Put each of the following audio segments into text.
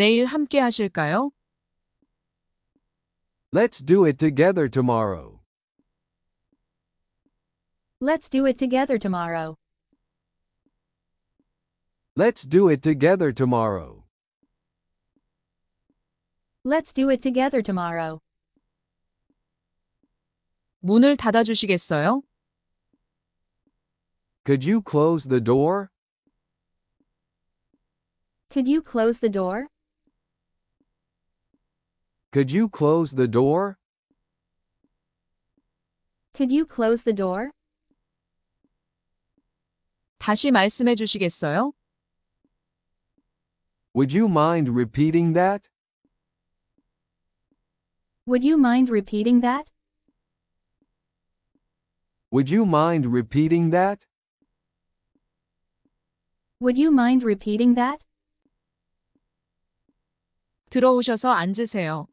내일 함께 하실까요? Let's do it together tomorrow. Let's do it together tomorrow. Let's do it together tomorrow. Let's do it together tomorrow. 문을 닫아주시겠어요? Could you close the door? Could you close the door? Could you close the door? Could you close the door? 다시 말씀해 주시겠어요? Would you mind repeating that? Would you mind repeating that? Would you mind repeating that? Would you mind repeating that? 들어오셔서 앉으세요.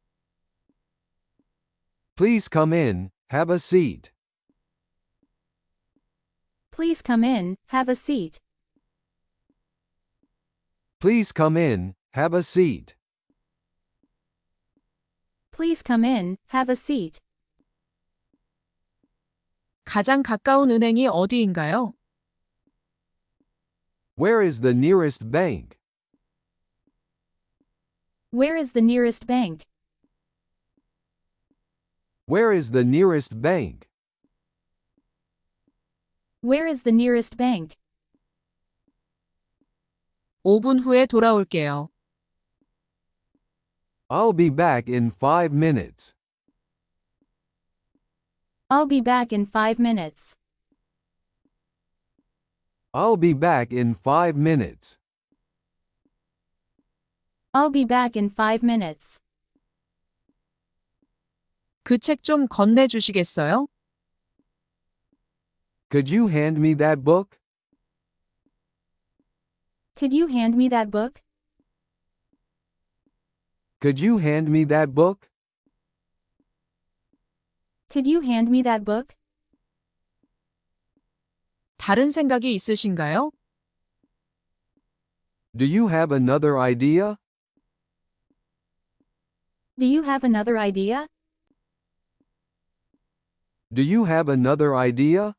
Please come in, have a seat. Please come in, have a seat. Please come in, have a seat. Please come in, have a seat. 가장 가까운 은행이 어디인가요? Where is the nearest bank? Where is the nearest bank? Where is the nearest bank? Where is the nearest bank? 5분 후에 돌아올게요. I'll be back in 5 minutes. I'll be back in 5 minutes. I'll be back in 5 minutes. I'll be back in 5 minutes. 그 책 좀 건네주시겠어요? Could you hand me that book? Could you hand me that book? Could you hand me that book? Could you hand me that book? 다른 생각이 있으신가요? Do you have another idea? Do you have another idea? Do you have another idea?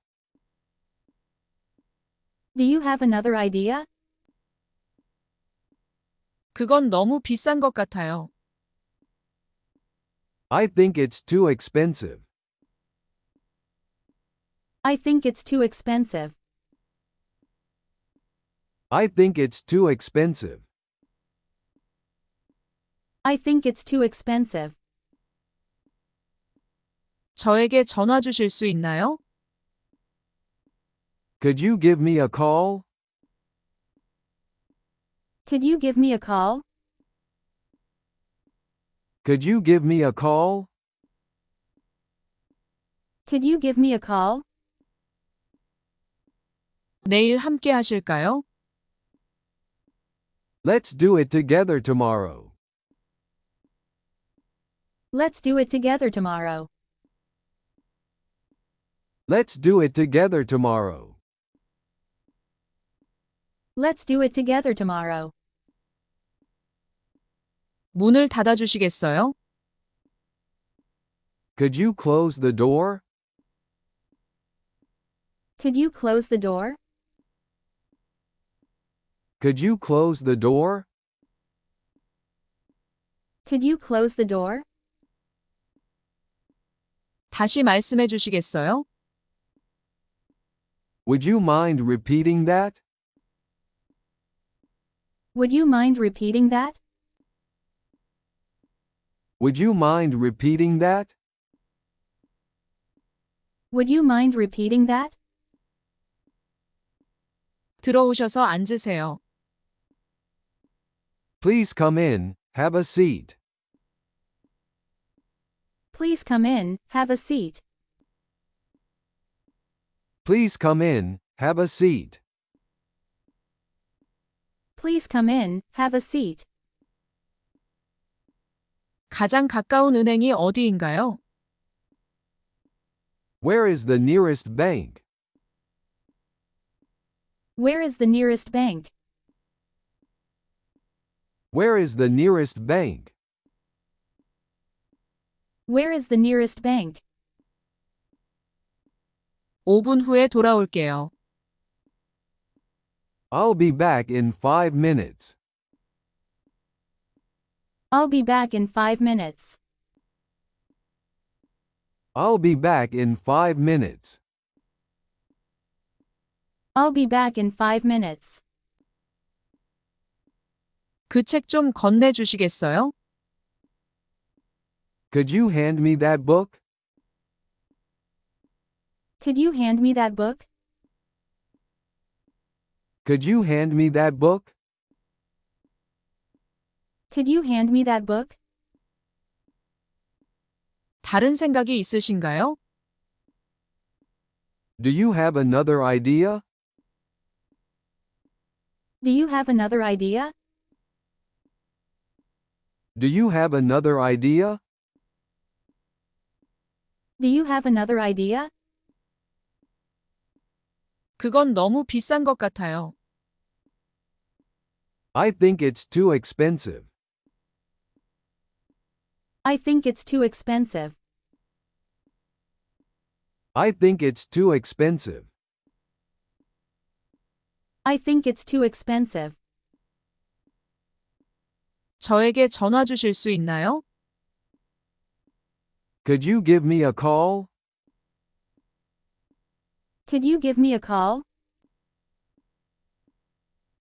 Do you have another idea? 그건 너무 비싼 것 같아요. I think it's too expensive. I think it's too expensive. I think it's too expensive. I think it's too expensive. 저에게 전화 주실 수 있나요? Could you give me a call? Could you give me a call? Could you give me a call? Could you give me a call? 내일 함께 하실까요? Let's do it together tomorrow. Let's do it together tomorrow. Let's do it together tomorrow. Let's do it together tomorrow. 문을 닫아주시겠어요? Could you close the door? Could you close the door? Could you close the door? Could you close the door? 다시 말씀해 주시겠어요? Would you mind repeating that? Would you mind repeating that? Would you mind repeating that? Would you mind repeating that? 들어오셔서 앉으세요. Please come in, have a seat. Please come in, have a seat. Please come in, have a seat. Please come in, have a seat. 가장 가까운 은행이 어디인가요? Where is the nearest bank? Where is the nearest bank? Where is the nearest bank? Where is the nearest bank? 5분 후에 돌아올게요. I'll be back in 5 minutes. I'll be back in 5 minutes. I'll be back in 5 minutes. I'll be back in 5 minutes. 그 책 좀 건네주시겠어요? Could you hand me that book? Could you hand me that book? Could you hand me that book? Could you hand me that book? 다른 생각이 있으신가요? Do you have another idea? Do you have another idea? Do you have another idea? Do you have another idea? 그건 너무 비싼 것 같아요. I think it's too expensive. I think it's too expensive. I think it's too expensive. I think it's too expensive. 저에게 전화 주실 수 있나요? Could you give me a call? Could you give me a call?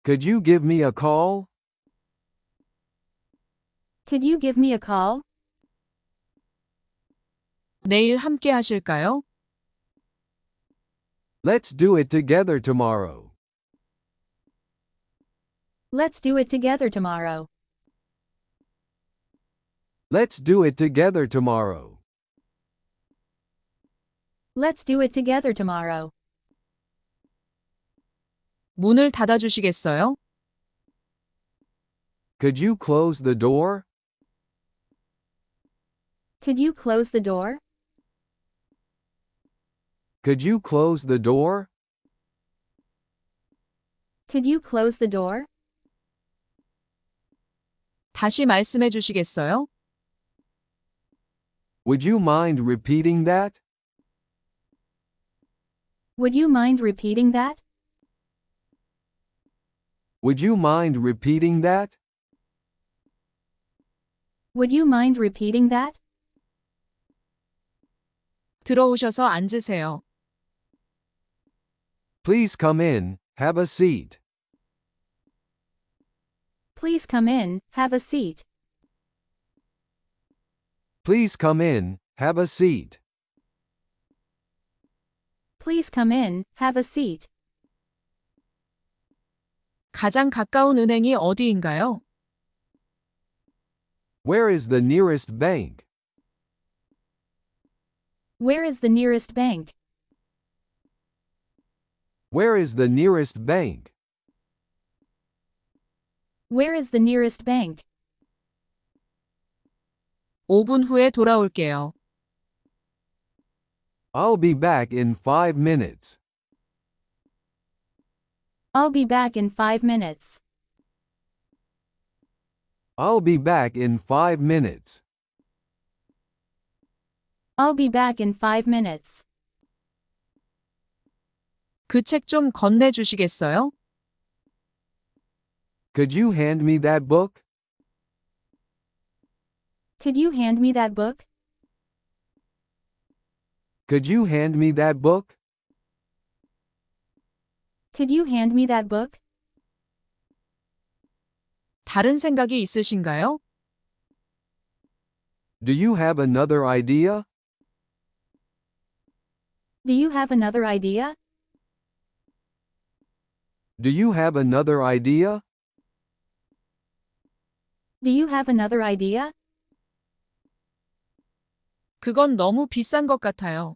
Could you give me a call? Could you give me a call? 내일 함께 하실까요? Let's do it together tomorrow. Let's do it together tomorrow. Let's do it together tomorrow. Let's do it together tomorrow. 문을 닫아주시겠어요? Could you close the door? Could you close the door? Could you close the door? Could you close the door? 다시 말씀해 주시겠어요? Would you mind repeating that? Would you mind repeating that? Would you mind repeating that? Would you mind repeating that? 들어오셔서 앉으세요. Please come in, have a seat. Please come in, have a seat. Please come in, have a seat. Please come in, have a seat. 가장 가까운 은행이 어디인가요? Where is the nearest bank? Where is the nearest bank? Where is the nearest bank? Where is the nearest bank? 5분 후에 돌아올게요. I'll be back in 5 minutes. I'll be back in 5 minutes. I'll be back in 5 minutes. I'll be back in 5 minutes. 그 책 좀 건네주시겠어요? Could you hand me that book? Could you hand me that book? Could you hand me that book? Could you hand me that book? 다른 생각이 있으신가요? Do you have another idea? Do you have another idea? Do you have another idea? Do you have another idea? 그건 너무 비싼 것 같아요.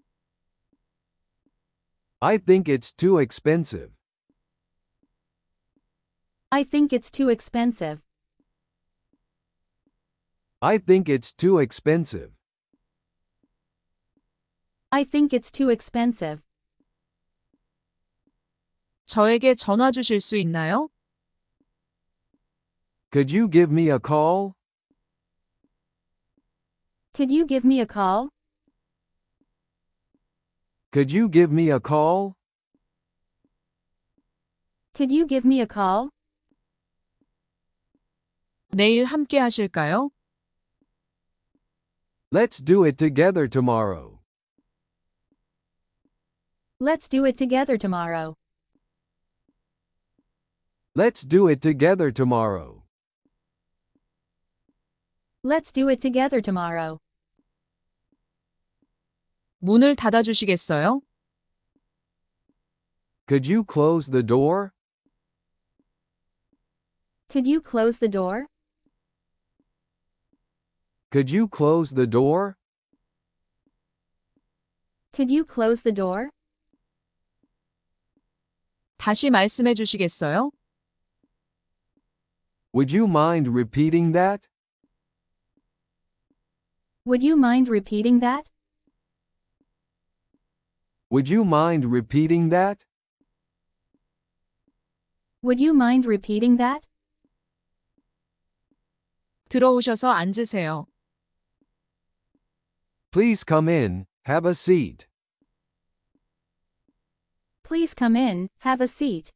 I think it's too expensive. I think it's too expensive. I think it's too expensive. I think it's too expensive. 저에게 전화 주실 수 있나요? Could you give me a call? Could you give me a call? Could you give me a call? Could you give me a call? 내일 함께 하실까요? Let's do it together tomorrow. Let's do it together tomorrow. Let's do it together tomorrow. Let's do it together tomorrow. 문을 닫아주시겠어요? Could you close the door? Could you close the door? Could you close the door? Could you close the door? 다시 말씀해 주시겠어요? Would you mind repeating that? Would you mind repeating that? Would you mind repeating that? Would you mind repeating that? 들어오셔서 앉으세요. Please come in, have a seat. Please come in, have a seat.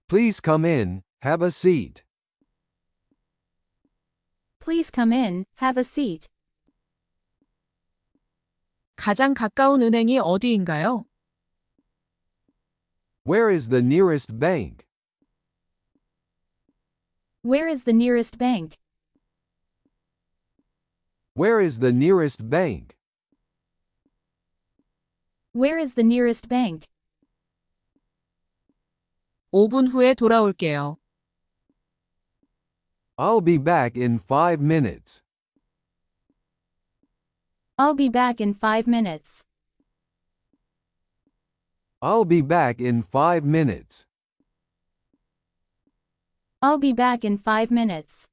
Please come in, have a seat. Please come in, have a seat. 가장 가까운 은행이 어디인가요? Where is the nearest bank? Where is the nearest bank? Where is the nearest bank? Where is the nearest bank? 5분 후에 돌아올게요. I'll be back in 5 minutes. I'll be back in 5 minutes. I'll be back in 5 minutes. I'll be back in 5 minutes.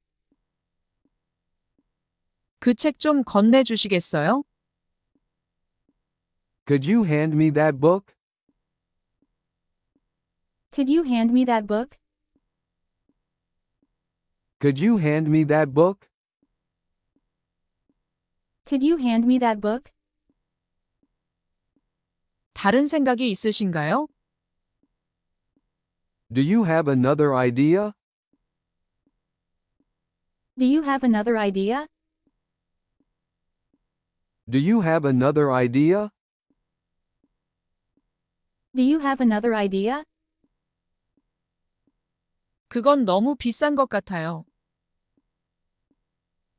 그 책 좀 건네주시겠어요? Could you hand me that book? Could you hand me that book? Could you hand me that book? Could you hand me that book? 다른 생각이 있으신가요? Do you have another idea? Do you have another idea? Do you have another idea? Do you have another idea? 그건 너무 비싼 것 같아요.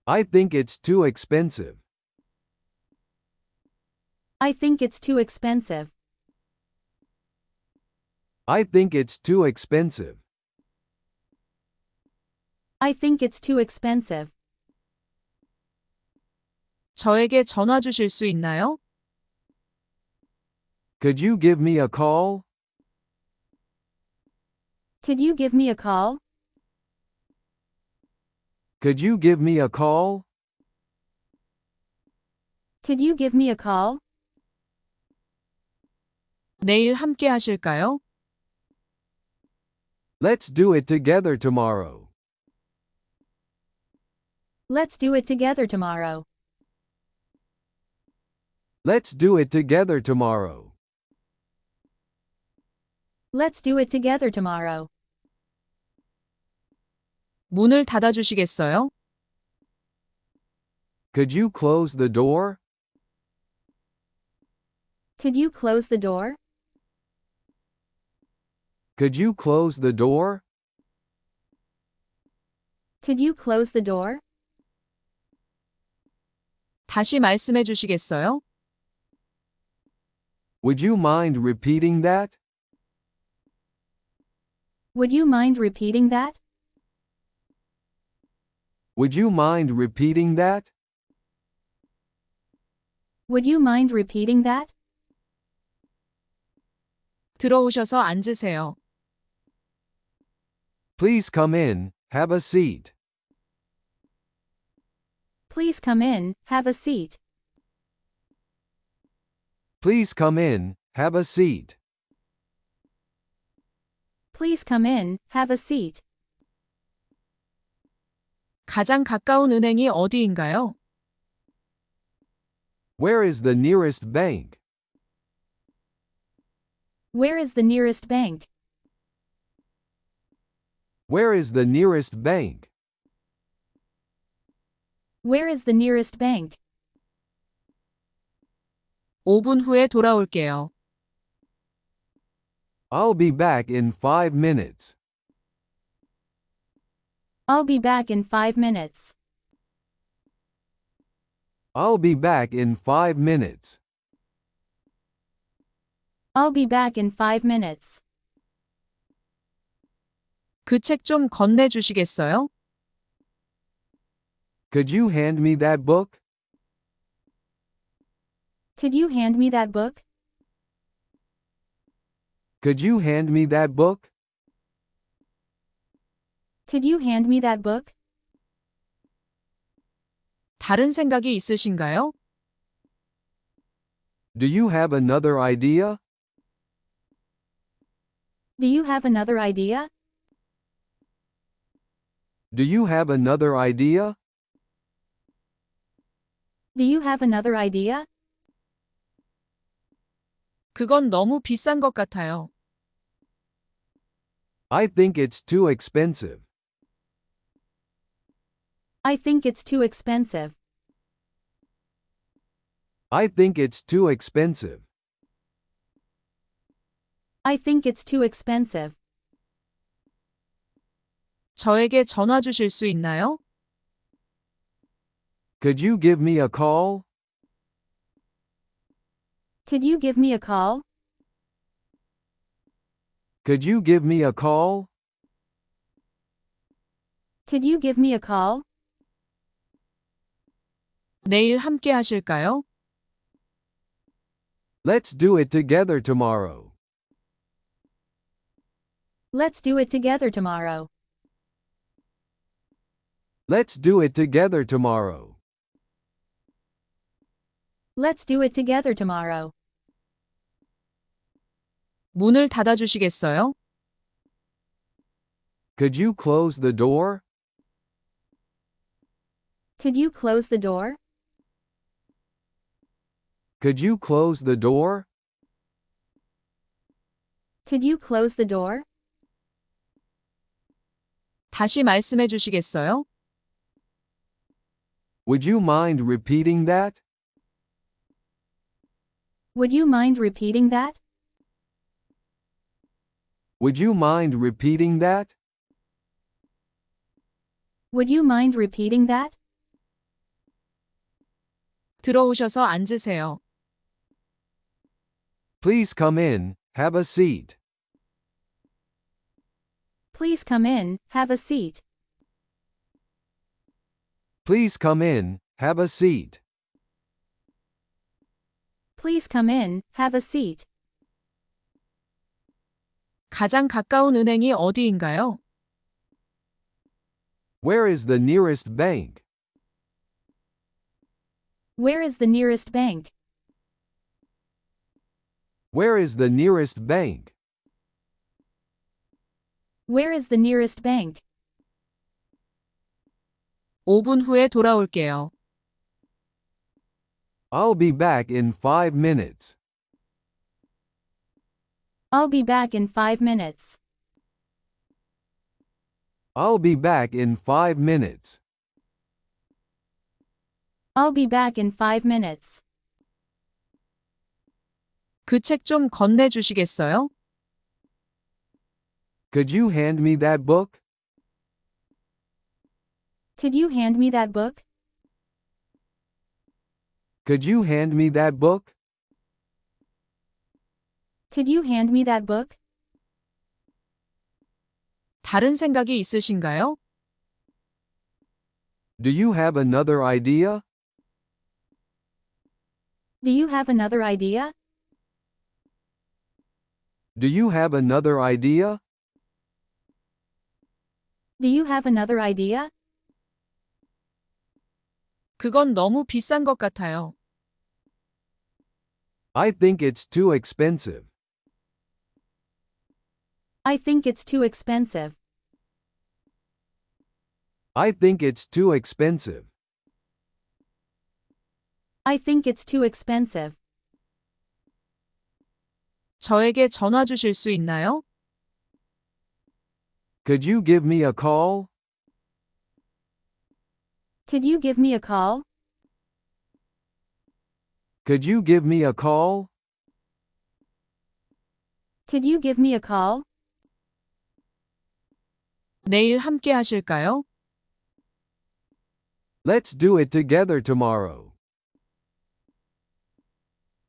I think it's too expensive. I think it's too expensive. I think it's too expensive. I think it's too expensive. 저에게 전화 주실 수 있나요? Could you give me a call? Could you give me a call? Could you give me a call? Could you give me a call? 내일 함께 하실까요? Let's do it together tomorrow. Let's do it together tomorrow. Let's do it together tomorrow. Let's do it together tomorrow. 문을 닫아주시겠어요? Could you close the door? Could you close the door? Could you close the door? Could you close the door? 다시 말씀해 주시겠어요? Would you mind repeating that? Would you mind repeating that? Would you mind repeating that? Would you mind repeating that? 들어오셔서 앉으세요. Please come in, have a seat. Please come in, have a seat. Please come in, have a seat. Please come in, have a seat. 가장 가까운 은행이 어디인가요? Where is the nearest bank? Where is the nearest bank? Where is the nearest bank? Where is the nearest bank? 5분 후에 돌아올게요. I'll be back in 5 minutes. I'll be back in 5 minutes. I'll be back in 5 minutes. I'll be back in 5 minutes. 그 책 좀 건네주시겠어요? Could you hand me that book? Could you hand me that book? Could you hand me that book? Could you hand me that book? 다른 생각이 있으신가요? Do you have another idea? Do you have another idea? Do you have another idea? Do you have another idea? 그건 너무 비싼 것 같아요. I think it's too expensive. I think it's too expensive. I think it's too expensive. I think it's too expensive. 저에게 전화 주실 수 있나요? Could you give me a call? Could you give me a call? Could you give me a call? Could you give me a call? 내일 함께 하실까요? Let's do it together tomorrow. Let's do it together tomorrow. Let's do it together tomorrow. Let's do it together tomorrow. 문을 닫아주시겠어요? Could you close the door? Could you close the door? Could you close the door? Could you close the door? 다시 말씀해 주시겠어요? Would you mind repeating that? Would you mind repeating that? Would you mind repeating that? Would you mind repeating that? 들어오셔서 앉으세요. Please come in, have a seat. Please come in, have a seat. Please come in, have a seat. Please come in, have a seat. 가장 가까운 은행이 어디인가요? Where is the nearest bank? Where is the nearest bank? Where is the nearest bank? Where is the nearest bank? 5분 후에 돌아올게요. I'll be back in 5 minutes. I'll be back in 5 minutes. I'll be back in 5 minutes. I'll be back in 5 minutes. 그 책 좀 건네주시겠어요? Could you hand me that book? Could you hand me that book? Could you hand me that book? Could you hand me that book? 다른 생각이 있으신가요? Do you have another idea? Do you have another idea? Do you have another idea? Do you have another idea? 그건 너무 비싼 것 같아요. I think it's too expensive. I think it's too expensive. I think it's too expensive. I think it's too expensive. 저에게 전화 주실 수 있나요? Could you give me a call? Could you give me a call? Could you give me a call? Could you give me a call? 내일 함께 하실까요? Let's do it together tomorrow.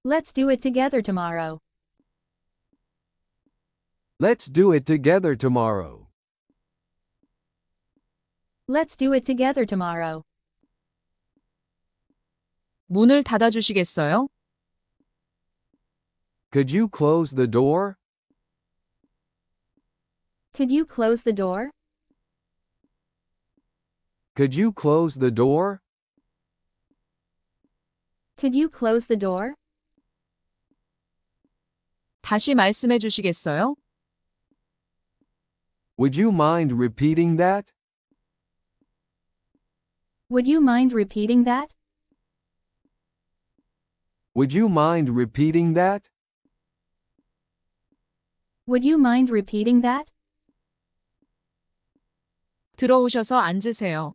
Let's do it together tomorrow. Let's do it together tomorrow. Let's do it together tomorrow. 문을 닫아 주시겠어요? Could you close the door? Could you close the door? Could you close the door? Could you close the door? 다시 말씀해 주시겠어요? Would you mind repeating that? Would you mind repeating that? Would you mind repeating that? Would you mind repeating that? 들어오셔서 앉으세요.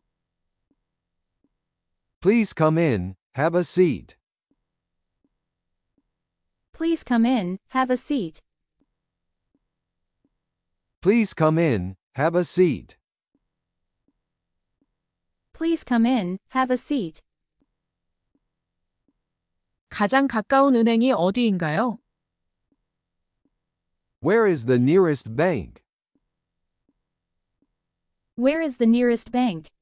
Please come in, have a seat. Please come in, have a seat. Please come in, have a seat. Please come in, have a seat. 가장 가까운 은행이 어디인가요? Where is the nearest bank? Where is the nearest bank?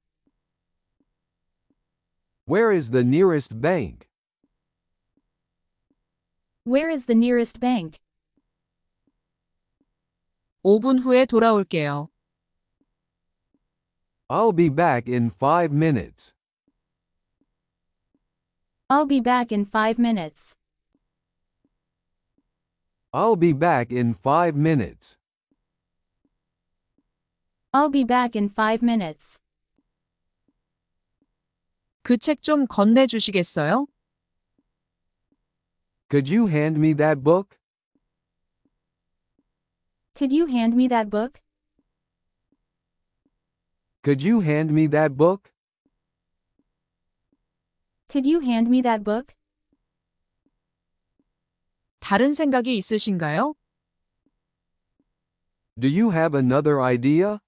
Where is the nearest bank? Where is the nearest bank? 5분 후에 돌아올게요. I'll be back in 5 minutes. I'll be back in 5 minutes. I'll be back in 5 minutes. I'll be back in 5 minutes. 그 책 좀 건네 주시겠어요? Could you hand me that book? Could you hand me that book? Could you hand me that book? Could you hand me that book? 다른 생각이 있으신가요? Do you have another idea?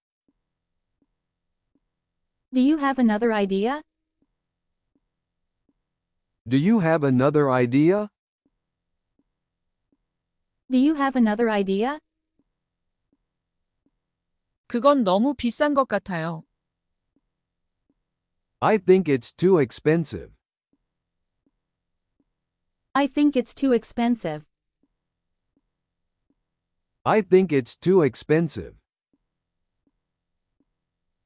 Do you have another idea? Do you have another idea? Do you have another idea? 그건 너무 비싼 것 같아요. I think it's too expensive. I think it's too expensive. I think it's too expensive.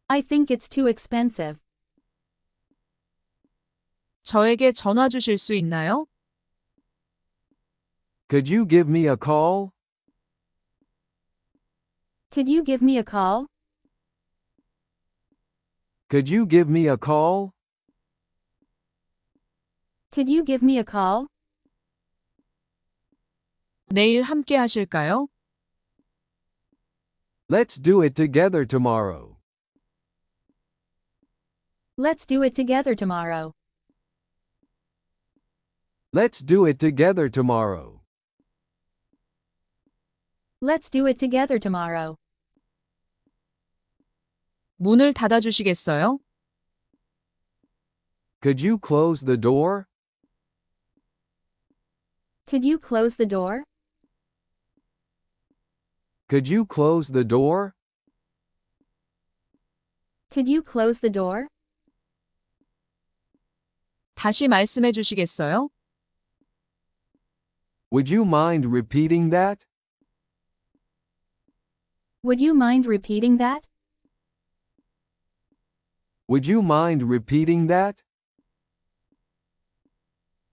I think it's too expensive. 저에게 전화 주실 수 있나요? Could you give me a call? Could you give me a call? Could you give me a call? Could you give me a call? 내일 함께 하실까요? Let's do it together tomorrow. Let's do it together tomorrow. Let's do it together tomorrow. Let's do it together tomorrow. 문을 닫아 주시겠어요? Could you close the door? Could you close the door? Could you close the door? Could you close the door? 다시 말씀해 주시겠어요? Would you mind repeating that? Would you mind repeating that? Would you mind repeating that?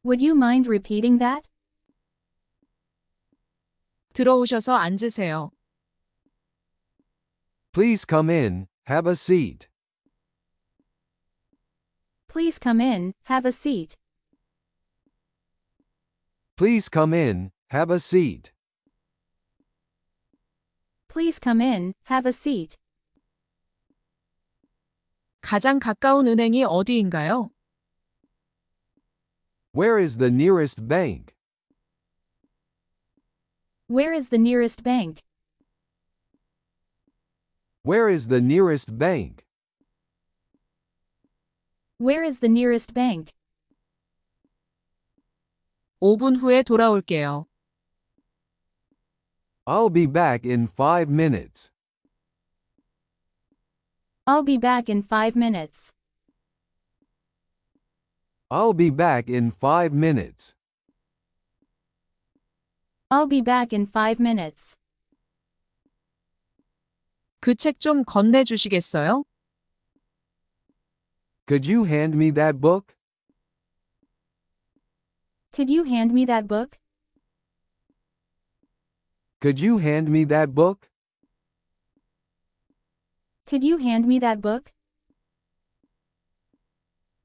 Would you mind repeating that? 들어오셔서 앉으세요. Please come in, have a seat. Please come in, have a seat. Please come in, have a seat. Please come in, have a seat. 가장 가까운 은행이 어디인가요? Where is the nearest bank? Where is the nearest bank? Where is the nearest bank? Where is the nearest bank? 5분 후에 돌아올게요. I'll be back in 5 minutes. I'll be back in 5 minutes. I'll be back in 5 minutes. I'll be back in 5 minutes. 그 책 좀 건네주시겠어요? Could you hand me that book? Could you hand me that book? Could you hand me that book? Could you hand me that book?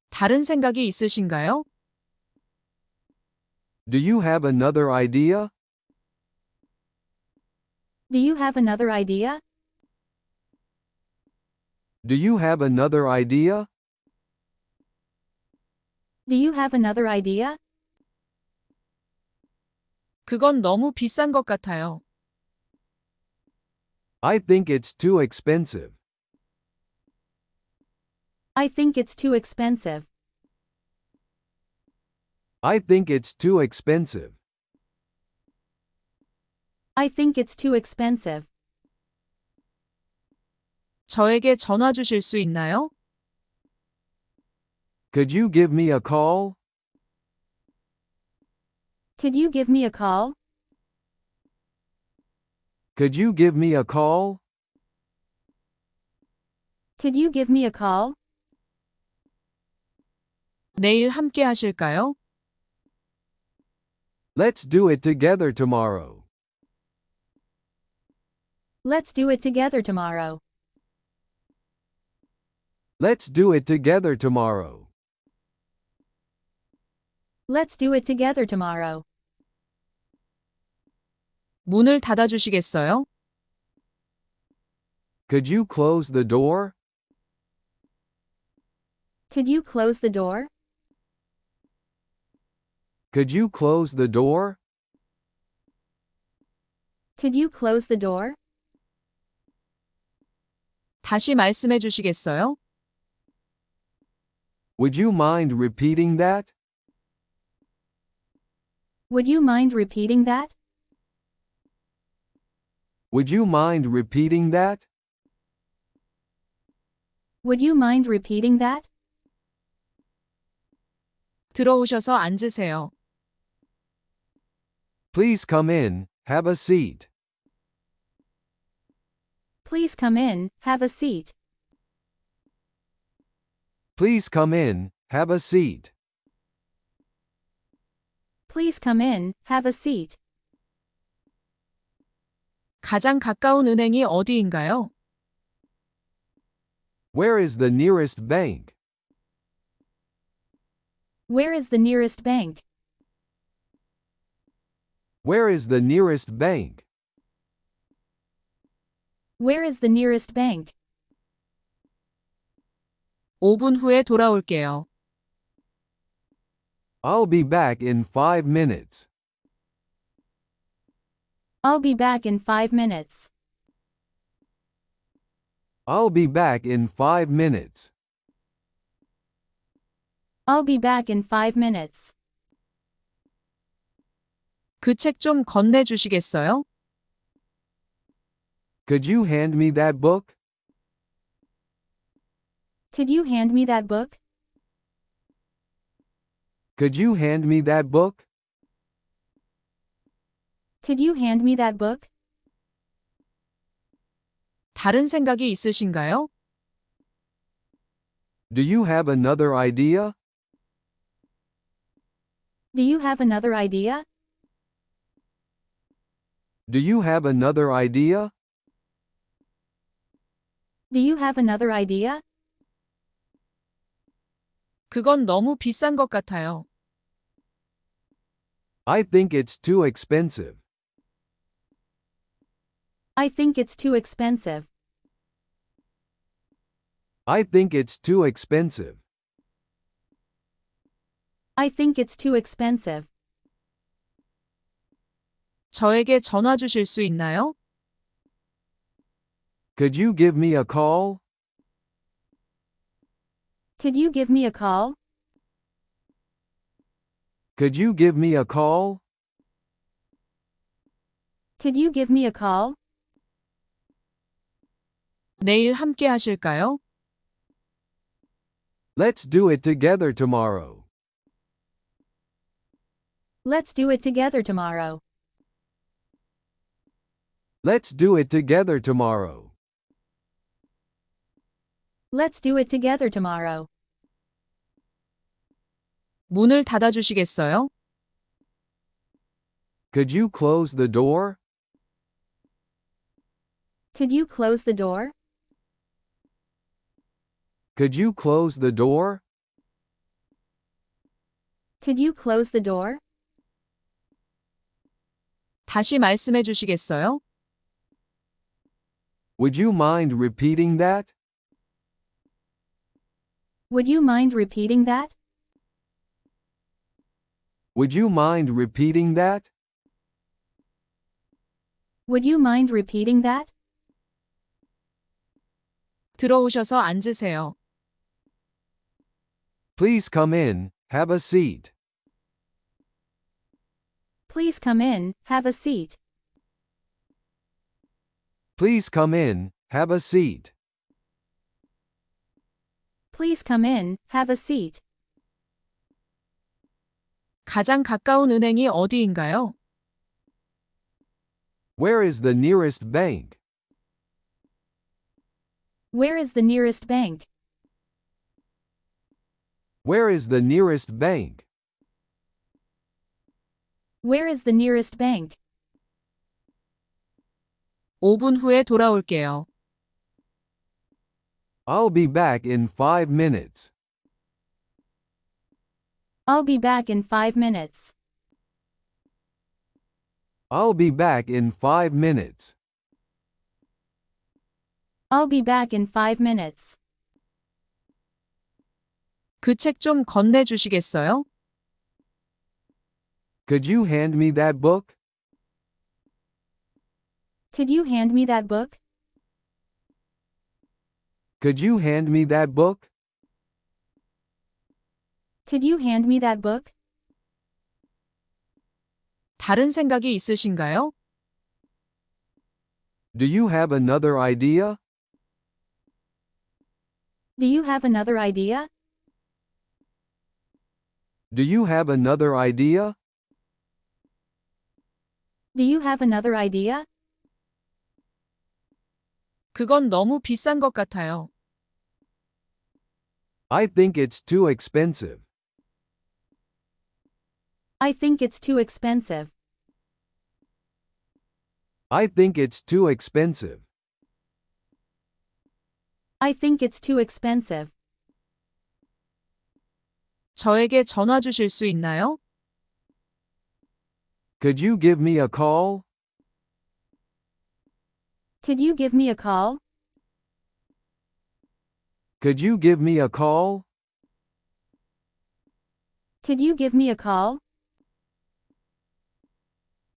다른 생각이 있으신가요? Do you have another idea? Do you have another idea? Do you have another idea? Do you have another idea? 그건 너무 비싼 것 같아요. I think it's too expensive. I think it's too expensive. I think it's too expensive. I think it's too expensive. 저에게 전화 주실 수 있나요? Could you give me a call? Could you give me a call? Could you give me a call? Could you give me a call? 내일 함께 하실까요? Let's do it together tomorrow. Let's do it together tomorrow. Let's do it together tomorrow. Let's do it together tomorrow. 문을 닫아주시겠어요? Could you close the door? Could you close the door? Could you close the door? Could you close the door? 다시 말씀해 주시겠어요? Would you mind repeating that? Would you mind repeating that? Would you mind repeating that? Would you mind repeating that? 들어오셔서 앉으세요. Please come in, have a seat. Please come in, have a seat. Please come in, have a seat. Please come in, have a seat. 가장 가까운 은행이 어디인가요? Where is the nearest bank? Where is the nearest bank? Where is the nearest bank? Where is the nearest bank? 5분 후에 돌아올게요. I'll be back in 5 minutes. I'll be back in 5 minutes. I'll be back in 5 minutes. I'll be back in 5 minutes. 그 책 좀 건네주시겠어요? Could you hand me that book? Could you hand me that book? Could you hand me that book? Could you hand me that book? 다른 생각이 있으신가요? Do you have another idea? Do you have another idea? Do you have another idea? Do you have another idea? 그건 너무 비싼 것 같아요. I think it's too expensive. I think it's too expensive. I think it's too expensive. I think it's too expensive. 저에게 전화 주실 수 있나요? Could you give me a call? Could you give me a call? Could you give me a call? Could you give me a call? 내일 함께 하실까요? Let's do it together tomorrow. Let's do it together tomorrow. Let's do it together tomorrow. Let's do it together tomorrow. 문을 닫아 주시겠어요? Could you close the door? Could you close the door? Could you close the door? Could you close the door? 다시 말씀해 주시겠어요? Would you mind repeating that? Would you mind repeating that? Would you mind repeating that? Would you mind repeating that? 들어오셔서 앉으세요. Please come in, have a seat. Please come in, have a seat. Please come in, have a seat. Please come in, have a seat. 가장 가까운 은행이 어디인가요? Where is the nearest bank? Where is the nearest bank? Where is the nearest bank? Where is the nearest bank? 5분 후에 돌아올게요. I'll be back in 5 minutes. I'll be back in 5 minutes. I'll be back in 5 minutes. I'll be back in 5 minutes. 그 책 좀 건네 주시겠어요? Could you hand me that book? Could you hand me that book? Could you hand me that book? Could you hand me that book? 다른 생각이 있으신가요? Do you have another idea? Do you have another idea? Do you have another idea? Do you have another idea? 그건 너무 비싼 것 같아요. I think it's too expensive. I think it's too expensive. I think it's too expensive. I think it's too expensive. 저에게 전화 주실 수 있나요? Could you give me a call? Could you give me a call? Could you give me a call? Could you give me a call?